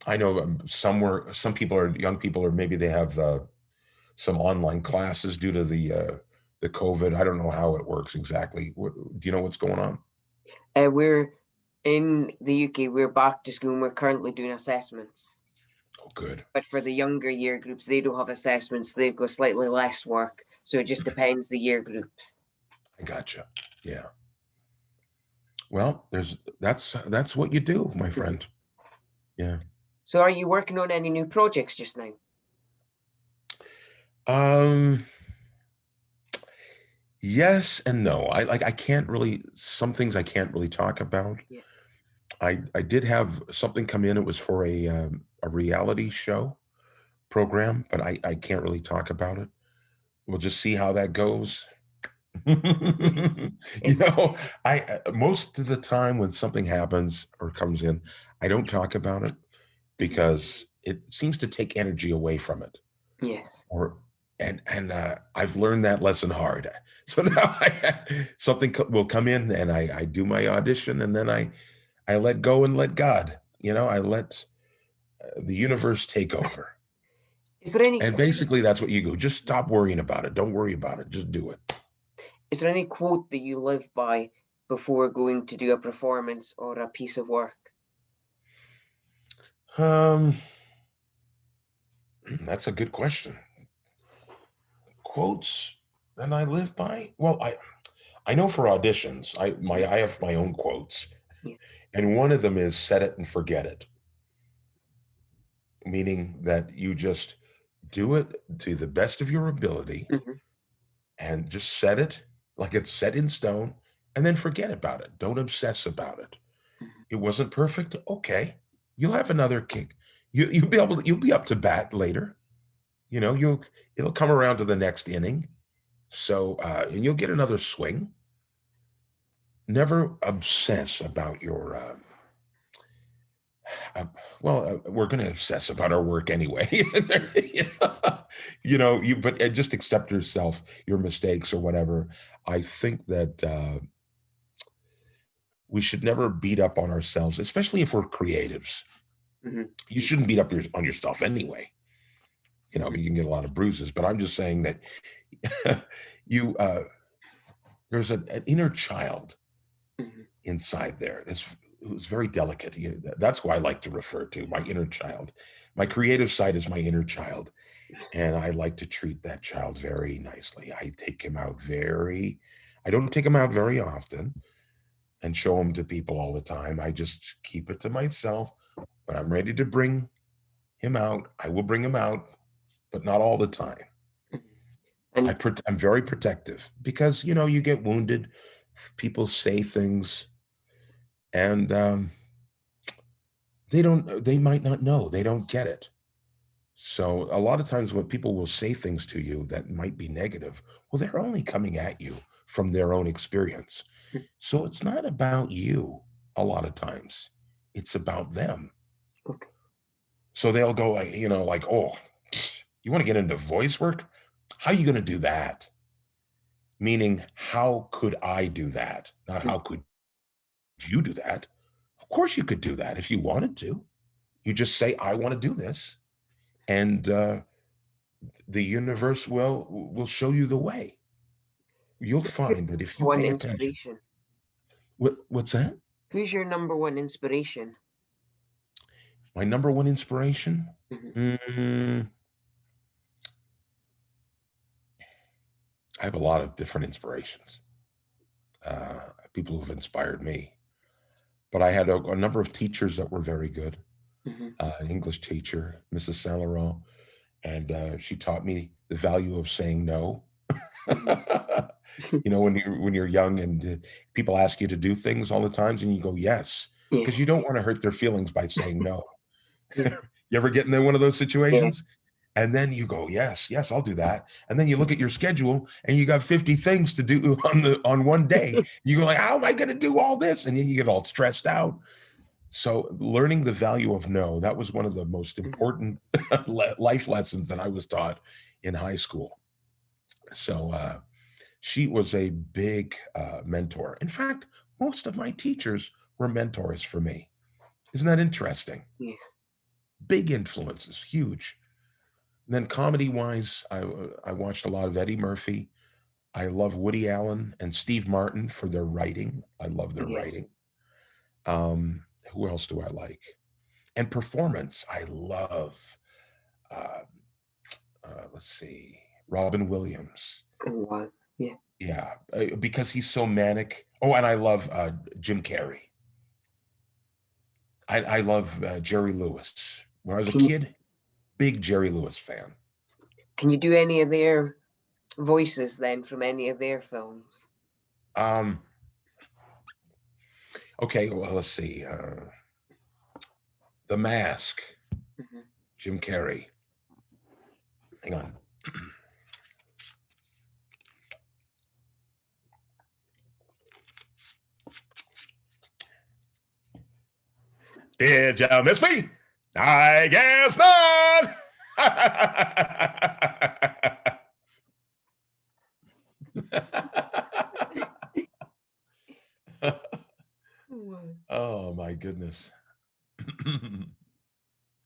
I know some people are young people, or maybe they have some online classes due to the COVID. I don't know how it works exactly. Do you know what's going on? We're in the UK. We're back to school, and we're currently doing assessments. Oh, good. But for the younger year groups, they don't have assessments. They've got slightly less work. So it just depends the year groups. I gotcha. Yeah. Well, that's what you do, my friend. Yeah. So are you working on any new projects just now? Yes and no. I can't really, some things I can't really talk about. Yeah. I did have something come in. It was for a reality show program, but I can't really talk about it. We'll just see how that goes. You know, I most of the time when something happens or comes in, I don't talk about it because it seems to take energy away from it. Yes. And I've learned that lesson hard. So now something will come in and I do my audition, and then I let go and let God. You know, I let the universe take over. Is there any? And basically, that's what you go. Just stop worrying about it. Don't worry about it. Just do it. Is there any quote that you live by before going to do a performance or a piece of work? That's a good question. Quotes that I live by? Well, I know for auditions, I have my own quotes. Yeah. And one of them is set it and forget it. Meaning that you just do it to the best of your ability and just set it like it's set in stone, and then forget about it. Don't obsess about it. It wasn't perfect. Okay. You'll have another kick. You'll be up to bat later. You know, it'll come around to the next inning. So and you'll get another swing. Never obsess about your we're going to obsess about our work anyway. But just accept yourself, your mistakes or whatever. I think that we should never beat up on ourselves, especially if we're creatives. You shouldn't beat up on yourself anyway. You know, you can get a lot of bruises, but I'm just saying that there's an inner child inside there. Who's very delicate. That's who I like to refer to, my inner child. My creative side is my inner child. And I like to treat that child very nicely. I don't take him out very often and show him to people all the time. I just keep it to myself. When I'm ready to bring him out, I will bring him out, but not all the time. I'm very protective because, you get wounded. People say things. And they might not know, they don't get it. So a lot of times when people will say things to you that might be negative, well, they're only coming at you from their own experience. So it's not about you a lot of times. It's about them. Okay. So they'll go like, oh, you want to get into voice work? How are you going to do that? Meaning, how could I do that? Not how could you do that? Of course you could do that if you wanted to. You just say, I want to do this. And the universe will show you the way. You'll find that if you pay attention. What's that? Who's your number one inspiration? My number one inspiration? I have a lot of different inspirations. People who've inspired me. But I had a number of teachers that were very good. An English teacher, Mrs. Saint Laurent, and she taught me the value of saying no. When you're young and people ask you to do things all the time, and you go yes, because you don't want to hurt their feelings by saying no. You ever get in one of those situations? Yes. And then you go, yes, I'll do that. And then you look at your schedule and you got 50 things to do on one day. You go like, how am I going to do all this? And then you get all stressed out. So learning the value of no, that was one of the most important life lessons that I was taught in high school. So She was a big mentor. In fact, most of my teachers were mentors for me. Isn't that interesting? Yes. Big influences, huge. And then comedy-wise, I watched a lot of Eddie Murphy. I love Woody Allen and Steve Martin for their writing. I love their Yes. writing. Um, who else do I like? And performance, I love. Uh, let's see, Robin Williams. Oh, wow. Yeah. Yeah, because he's so manic. Oh, and I love Jim Carrey. I love Jerry Lewis. When I was a kid, big Jerry Lewis fan. Can you do any of their voices then from any of their films? Okay, well, let's see. The Mask, Jim Carrey. Hang on. Did you miss me? I guess not. Oh my goodness.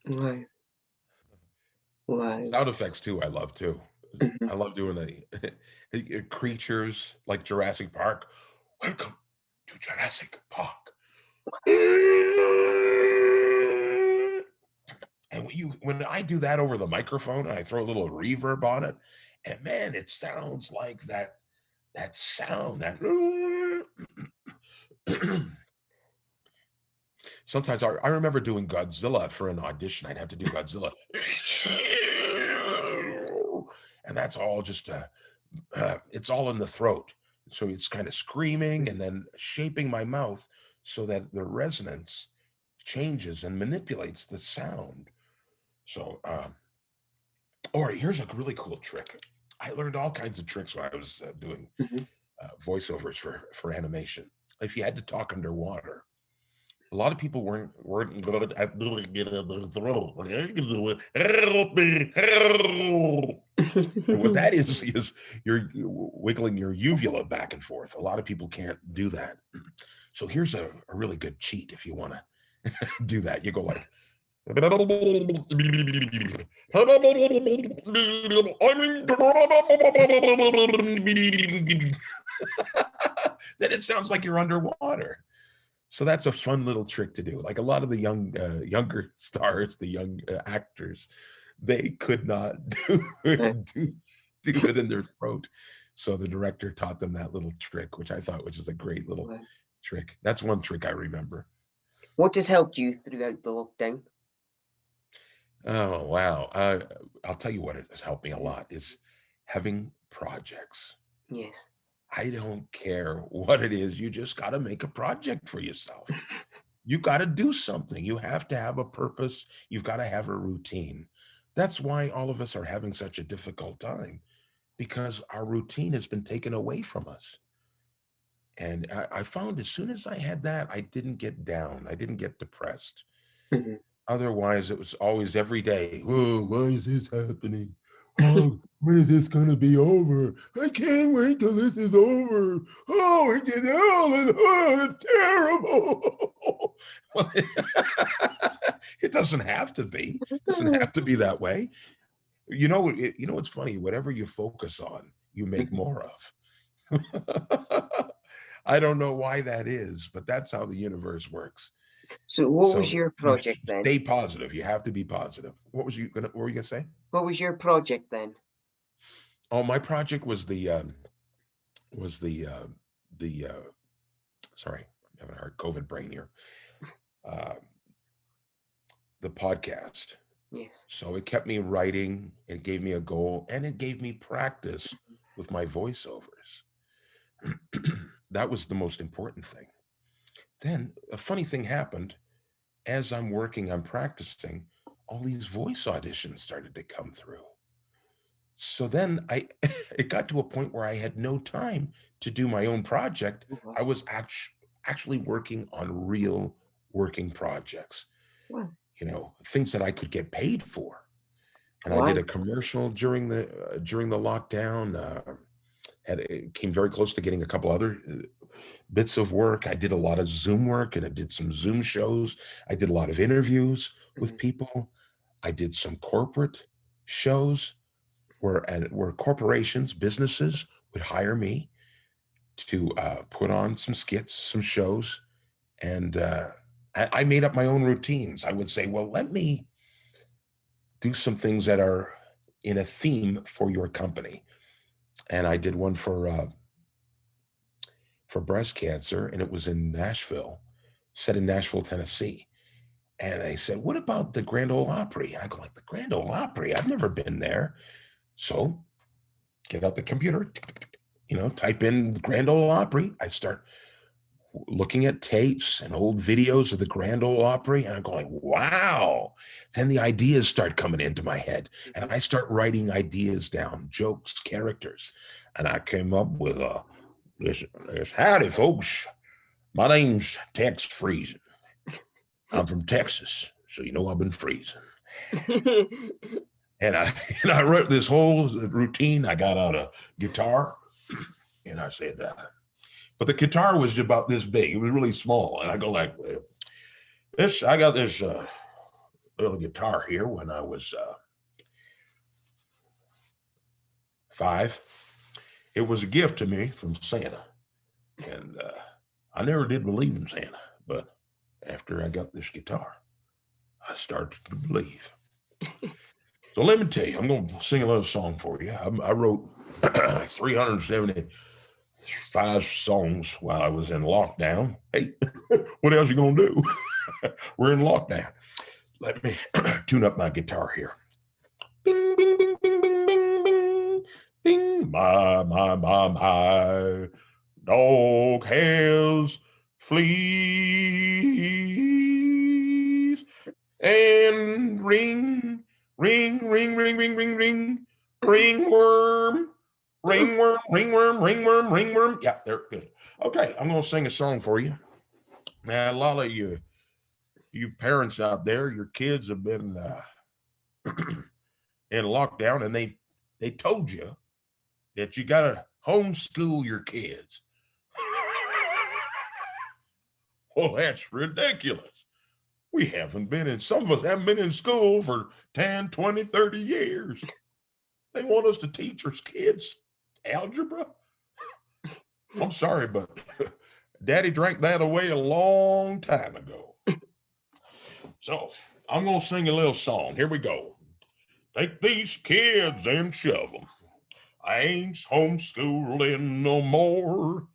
Wow. Wow. Sound effects too, I love too. I love doing the creatures like Jurassic Park. Welcome to Jurassic Park. And when I do that over the microphone and I throw a little reverb on it, and man, it sounds like that sound that sometimes I remember doing Godzilla for an audition. I'd have to do Godzilla. And that's all just it's all in the throat. So it's kind of screaming and then shaping my mouth so that the resonance changes and manipulates the sound. So, or here's a really cool trick. I learned all kinds of tricks when I was doing voiceovers for animation. If you had to talk underwater, a lot of people weren't good at doing it in the throat. What that is you're wiggling your uvula back and forth. A lot of people can't do that. So here's a really good cheat if you want to do that. You go like, then it sounds like you're underwater. So that's a fun little trick to do. Like a lot of the younger stars, the young actors, they could not do it in their throat. So the director taught them that little trick, which I thought was just a great little trick. That's one trick I remember. What has helped you throughout the lockdown? Oh, wow. I'll tell you what has helped me a lot is having projects. Yes. I don't care what it is. You just got to make a project for yourself. You got to do something. You have to have a purpose. You've got to have a routine. That's why all of us are having such a difficult time, because our routine has been taken away from us. And I found as soon as I had that, I didn't get down. I didn't get depressed. Otherwise, it was always every day. Oh, why is this happening? Oh, when is this going to be over? I can't wait till this is over. Oh, it's hell and oh, it's terrible. It doesn't have to be. It doesn't have to be that way. You know what's funny? Whatever you focus on, you make more of. I don't know why that is, but that's how the universe works. So what was your project then? Stay positive. You have to be positive. What were you gonna say? What was your project then? Oh, my project was the sorry, I'm having a hard COVID brain here. The podcast. Yes. So it kept me writing, it gave me a goal, and it gave me practice with my voiceovers. That was the most important thing. Then a funny thing happened. As I'm working, I'm practicing, all these voice auditions started to come through. So then it got to a point where I had no time to do my own project. I was actually working on real working projects, things that I could get paid for. And I did a commercial during the lockdown. came very close to getting a couple other bits of work. I did a lot of Zoom work, and I did some Zoom shows. I did a lot of interviews with people. I did some corporate shows where corporations, businesses would hire me to put on some skits, some shows. And I made up my own routines. I would say, well, let me do some things that are in a theme for your company. And I did one for breast cancer, and it was in Nashville, set in Nashville, Tennessee. And I said, what about the Grand Ole Opry? And I go like, the Grand Ole Opry? I've never been there. So get out the computer, type in Grand Ole Opry. I start looking at tapes and old videos of the Grand Ole Opry, and I'm going, wow. Then the ideas start coming into my head, and I start writing ideas down, jokes, characters. And I came up with this, howdy, folks. My name's Tex Freezing. I'm from Texas, so I've been freezing. And I wrote this whole routine. I got out a guitar, and I said, but the guitar was about this big. It was really small. And I go like this. I got this little guitar here when I was 5. It was a gift to me from Santa. And I never did believe in Santa, but after I got this guitar, I started to believe. So let me tell you, I'm going to sing a little song for you. I wrote 375 songs while I was in lockdown. Hey, what else you going to do? We're in lockdown. Let me tune up my guitar here. Bing, bing, bing, bing, bing, bing, bing, bing. My dog has fleas. And ring, ring, ring, ring, ring, ring, ring, ringworm, ringworm, ringworm, ringworm, ringworm. Yeah, they're good. Okay, I'm going to sing a song for you. Now, a lot of you parents out there, your kids have been in lockdown, and they told you that you got to homeschool your kids. Well, that's ridiculous. Some of us haven't been in school for 10, 20, 30 years. They want us to teach our kids algebra. I'm sorry, but Daddy drank that away a long time ago. So I'm going to sing a little song. Here we go. Take these kids and shove them. I ain't homeschooling no more.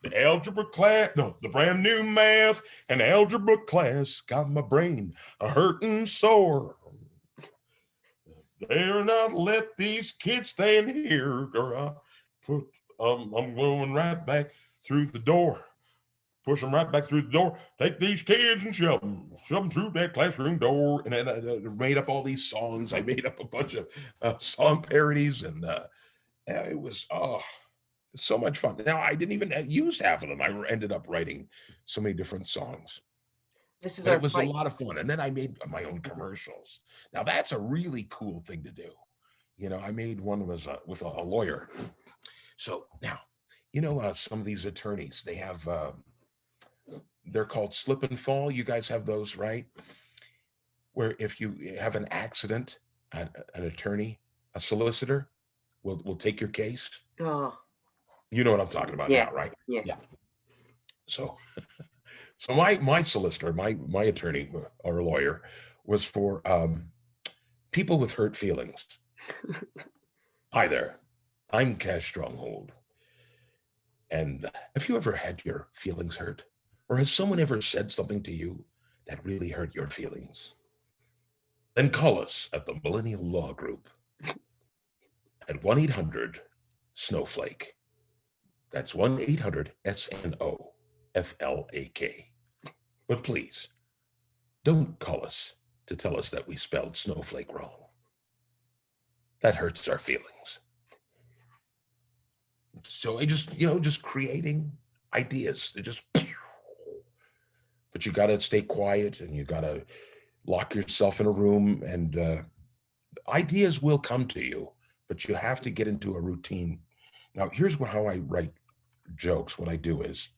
The algebra class, no, the brand new math and algebra class got my brain a hurting sore. They're not let these kids stand here, or I'm going right back through the door. Push them right back through the door. Take these kids and shove them through that classroom door. And then I made up all these songs. I made up a bunch of song parodies, and it was so much fun. Now, I didn't even use half of them. I ended up writing so many different songs. It was a lot of fun. And then I made my own commercials. Now, that's a really cool thing to do. I made one with a lawyer. So now, some of these attorneys, they have, they're called slip and fall. You guys have those, right? Where if you have an accident, an attorney, a solicitor will take your case. Oh. You know what I'm talking about now, right? Yeah. So my solicitor, my attorney or lawyer was for people with hurt feelings. Hi there, I'm Cash Stronghold. And have you ever had your feelings hurt? Or has someone ever said something to you that really hurt your feelings? Then call us at the Millennial Law Group at 1-800-SNOWFLAKE. That's 1-800-SNOFLAK. But please, don't call us to tell us that we spelled snowflake wrong. That hurts our feelings. So I just creating ideas. But you got to stay quiet, and you got to lock yourself in a room, and ideas will come to you, but you have to get into a routine Now, here's how I write jokes. What I do is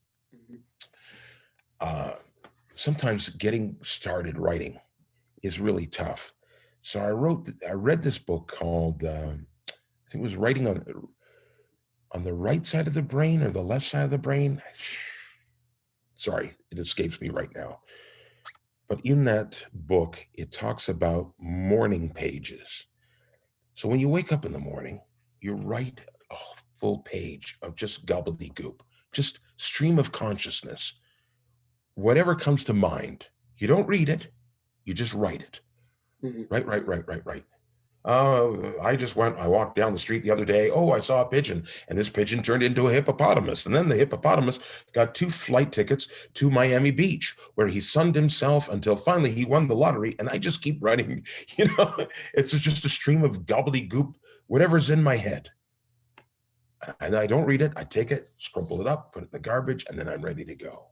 sometimes getting started writing is really tough. So I read this book called, I think it was Writing on the Right Side of the Brain or the Left Side of the Brain. Sorry, it escapes me right now. But in that book, it talks about morning pages. So when you wake up in the morning, you write a full page of just gobbledygook, just stream of consciousness. Whatever comes to mind, you don't read it, you just write it. Right. I walked down the street the other day. Oh, I saw a pigeon, and this pigeon turned into a hippopotamus. And then the hippopotamus got 2 flight tickets to Miami Beach, where he sunned himself until finally he won the lottery. And I just keep writing, it's just a stream of gobbledygook, whatever's in my head. And I don't read it. I take it, scrumple it up, put it in the garbage, and then I'm ready to go.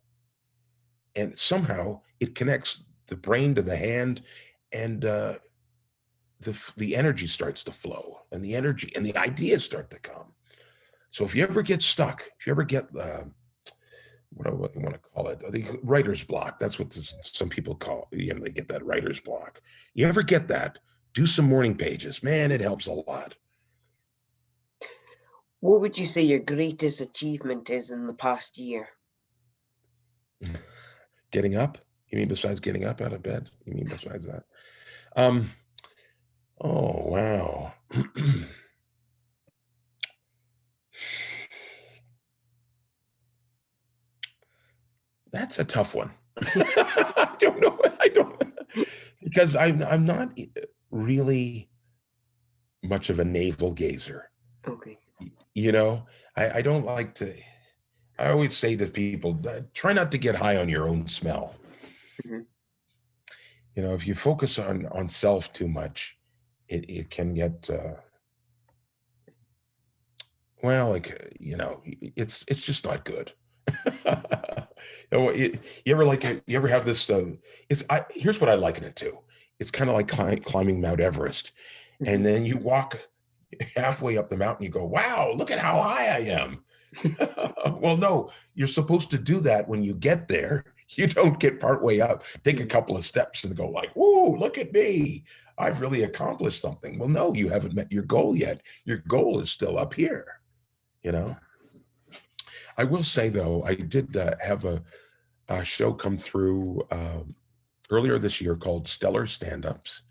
And somehow it connects the brain to the hand, and the energy starts to flow, and the energy and the ideas start to come. So if you ever get stuck, if you ever get what do you want to call it, the writer's block, that's what some people call, they get that writer's block. You ever get that, do some morning pages. Man, it helps a lot. What would you say your greatest achievement is in the past year? Getting up? You mean besides getting up out of bed? You mean besides that? Oh, wow. That's a tough one. I don't know. Because I'm not really much of a navel gazer. Okay. I don't like to, I always say to people, try not to get high on your own smell. If you focus on self too much, it can get, it's just not good. You ever have this, here's what I liken it to. It's kind of like climbing Mount Everest. And then you walk halfway up the mountain, you go, wow, look at how high I am. Well, no, you're supposed to do that when you get there. You don't get partway up, take a couple of steps and go like, whoa, look at me. I've really accomplished something. Well, no, you haven't met your goal yet. Your goal is still up here, I will say, though, I did have a show come through earlier this year called Stellar Stand-Ups.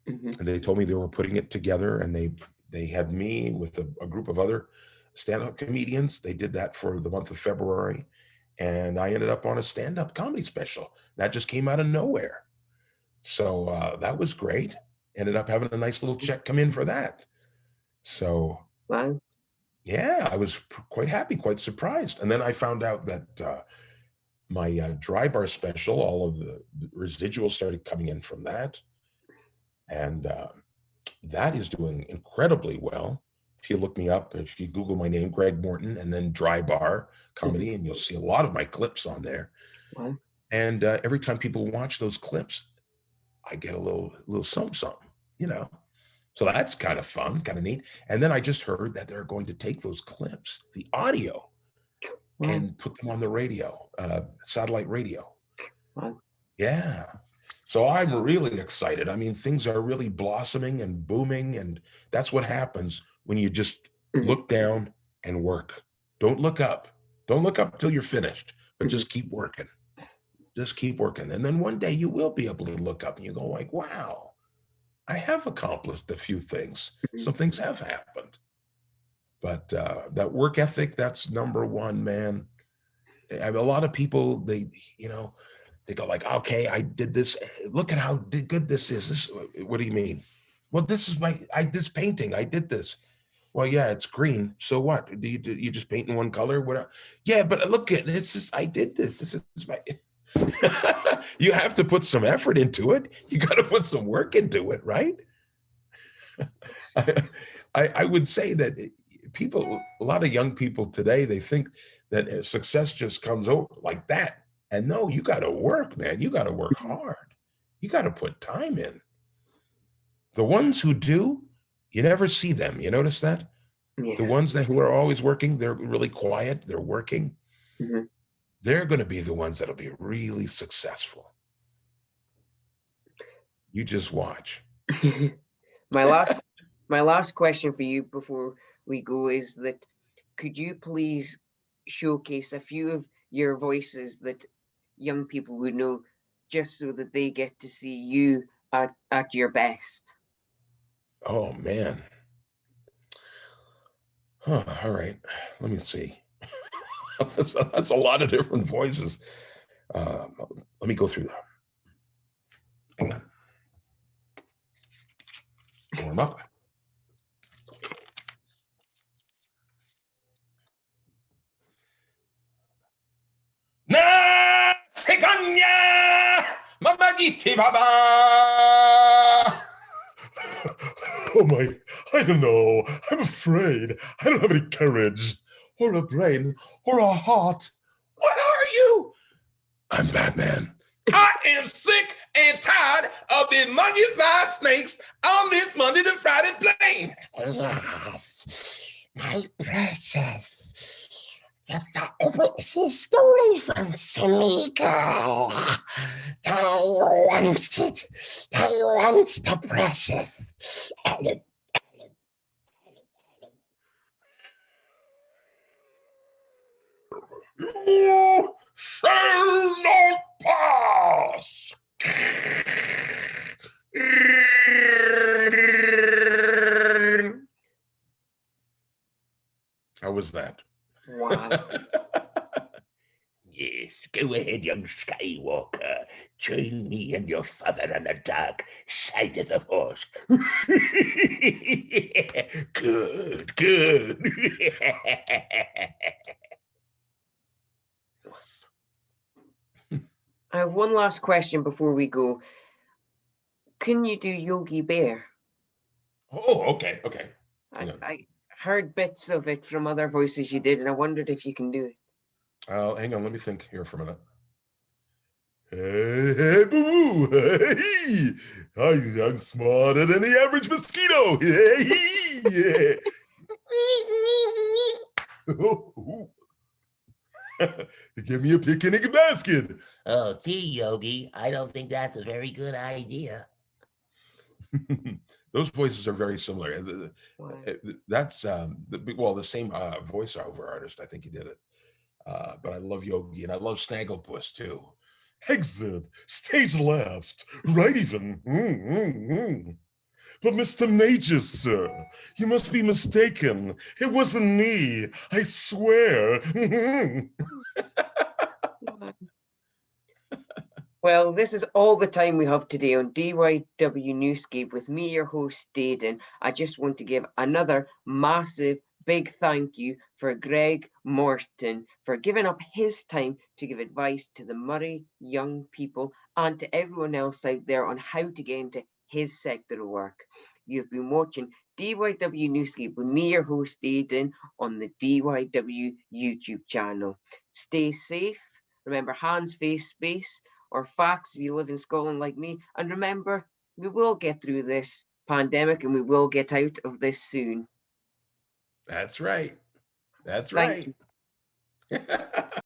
And they told me they were putting it together, and they had me with a group of other stand-up comedians. They did that for the month of February, and I ended up on a stand-up comedy special. That just came out of nowhere. So that was great. Ended up having a nice little check come in for that. So, wow. Yeah, I was quite happy, quite surprised. And then I found out that my dry bar special, all of the residuals started coming in from that. And that is doing incredibly well. If you look me up, if you Google my name, Greg Morton, and then dry bar comedy, and you'll see a lot of my clips on there. Wow. And every time people watch those clips, I get a little something, So that's kind of fun, kind of neat. And then I just heard that they're going to take those clips, the audio, and put them on the radio, satellite radio. Wow. Yeah. So I'm really excited. I mean, things are really blossoming and booming, and that's what happens when you just look down and work. Don't look up. Don't look up till you're finished, but just keep working. Just keep working. And then one day you will be able to look up and you go like, wow, I have accomplished a few things. Some things have happened. But that work ethic, that's number one, man. A lot of people, they go like, okay, I did this. Look at how good this is. What do you mean? Well, this is this painting. I did this. Well, yeah, it's green. So what? You just paint in one color? What? Yeah, but look at this. I did this. This is my. You have to put some effort into it. You got to put some work into it, right? I would say that a lot of young people today, they think that success just comes over like that. And no, you got to work, man. You got to work hard. You got to put time in. The ones who do, you never see them. You notice that? Yes. The ones who are always working, they're really quiet, they're working. Mhm. They're going to be the ones that'll be really successful. You just watch. My last question for you before we go is that could you please showcase a few of your voices that young people would know, just so that they get to see you at your best? Oh man. Huh, all right. Let me see. That's a lot of different voices. Let me go through them. Hang on. Warm up. Na sekanya mamagiti baba. Oh my, I don't know. I'm afraid. I don't have any courage, or a brain, or a heart. What are you? I'm Batman. I am sick and tired of the monkey-fied snakes on this Monday to Friday plane. Yes, my precious. It's a story from Samigo. I want it. I want the precious. You shall not pass. How was that? Wow. Yes, go ahead, young Skywalker. Join me and your father on the dark side of the force. Good, good. I have one last question before we go. Can you do Yogi Bear? Oh, okay. I heard bits of it from other voices you did, and I wondered if you can do it. Hang on, let me think here for a minute. Hey, boo, hey, I'm smarter than the average mosquito. Hey, give me a picnic basket. Oh, gee, Yogi, I don't think that's a very good idea. Those voices are very similar. Wow. That's the same voiceover artist. I think he did it. But I love Yogi and I love Snagglepuss too. Exit, stage left, right even. But Mr. Major, sir, you must be mistaken. It wasn't me, I swear. Well, this is all the time we have today on DYW Newsscape with me, your host, Aidan. I just want to give another massive big thank you for Greg Morton for giving up his time to give advice to the Moray young people and to everyone else out there on how to get into his sector of work. You've been watching DYW Newsscape with me, your host, Aidan, on the DYW YouTube channel. Stay safe. Remember, hands, face, space, or facts if you live in Scotland like me. And remember, we will get through this pandemic and we will get out of this soon. That's right. That's Thank right. you.